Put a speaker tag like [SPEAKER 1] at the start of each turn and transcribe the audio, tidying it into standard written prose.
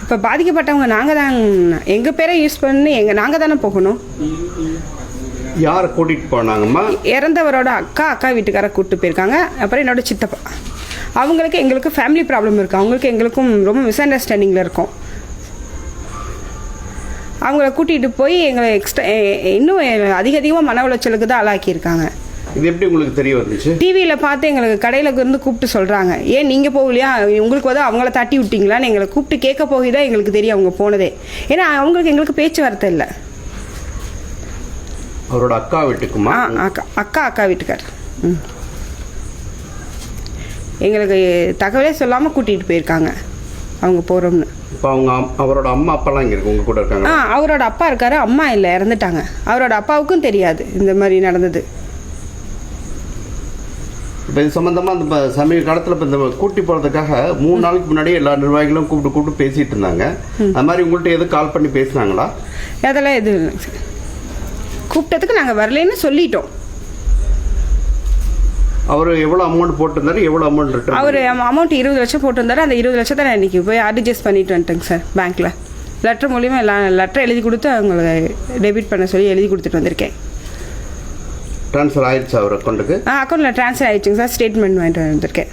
[SPEAKER 1] இப்போ பாதிக்கப்பட்டவங்க நாங்கள் தான், எங்கள் பேரை யூஸ் பண்ணி நாங்கள் தானே போகணும்.
[SPEAKER 2] யாரை கூட்டிகிட்டு போனாங்கம்மா?
[SPEAKER 1] இறந்தவரோட அக்கா வீட்டுக்கார கூப்பிட்டு போயிருக்காங்க. அப்புறம் என்னோட சித்தப்பா. அவங்களுக்கு எங்களுக்கு ஃபேமிலி ப்ராப்ளம் இருக்குது. அவங்களுக்கு எங்களுக்கும் ரொம்ப மிஸ் அண்டர்ஸ்டாண்டிங்கில் இருக்கோம். அவங்கள கூட்டிகிட்டு போய் எங்களை இன்னும் அதிகமாக மன உளைச்சலுக்கு தான் ஆளாக்கியிருக்காங்க.
[SPEAKER 2] இது எப்படி உங்களுக்கு தெரிய வந்துச்சு?
[SPEAKER 1] டிவியில் பார்த்து எங்களுக்கு கடையில் இருந்து கூப்பிட்டு சொல்கிறாங்க. ஏன் நீங்கள் போகலையா, உங்களுக்கு வந்து அவங்கள தட்டி விட்டீங்களான்னு எங்களை கூப்பிட்டு கேட்க போய் தான் எங்களுக்கு தெரியும் அவங்க போனதே. ஏன்னா அவங்களுக்கு எங்களுக்கு பேச்சுவார்த்தை இல்லை.
[SPEAKER 2] அவரோட அக்கா வீட்டுக்குமா?
[SPEAKER 1] அக்கா வீட்டுக்கார். எங்களுக்கு தகவலே சொல்லாமல் கூட்டிகிட்டு போயிருக்காங்க அவங்க போகிறோம்னு.
[SPEAKER 2] இப்போ அவரோட அம்மா அப்பாலாம் இங்கே இருக்கு, உங்கள் கூட இருக்காங்க?
[SPEAKER 1] அவரோட அப்பா இருக்காரு, அம்மா இல்லை, இறந்துட்டாங்க. அவரோட அப்பாவுக்கும் தெரியாது இந்த மாதிரி நடந்தது.
[SPEAKER 2] இப்போ இது சம்மந்தமாக இந்த சமீப காலத்தில் இப்போ இந்த கூட்டி போகிறதுக்காக 3 நாளைக்கு முன்னாடி எல்லா நிர்வாகிகளும் கூப்பிட்டு பேசிகிட்டு இருந்தாங்க. அது மாதிரி உங்கள்கிட்ட எதுவும் கால் பண்ணி பேசினாங்களா?
[SPEAKER 1] அதெல்லாம் எதுவும் இல்லைங்க சார். கூப்பிட்டதுக்கு நாங்கள் வரலன்னு சொல்லிட்டோம்.
[SPEAKER 2] அவர் எவ்வளோ அமௌண்ட் போட்டிருந்தாரு, எவ்வளோ அமௌண்ட் ரிட்டர்ன்?
[SPEAKER 1] அவர் அமௌண்ட் 20 லட்சம் போட்டிருந்தாரு. அந்த 20 லட்சத்தை நான் இன்றைக்கி போய் ஆர்டிஜிஎஸ் பண்ணிட்டு வந்துட்டேங்க சார். பேங்க்கில் லெட்டர் மூலியமாக லெட்டர் எழுதி கொடுத்து அவங்கள டெபிட் பண்ண சொல்லி எழுதி கொடுத்துட்டு வந்திருக்கேன்.
[SPEAKER 2] ட்ரான்ஸ்ஃபர் ஆயிடுச்சு அவர் அக்கௌண்ட்டுக்கு?
[SPEAKER 1] அக்கௌண்ட்டில் ட்ரான்ஸ்ஃபர் ஆகிடுச்சுங்க சார். ஸ்டேட்மெண்ட் வாங்கிட்டு வந்திருக்கேன்.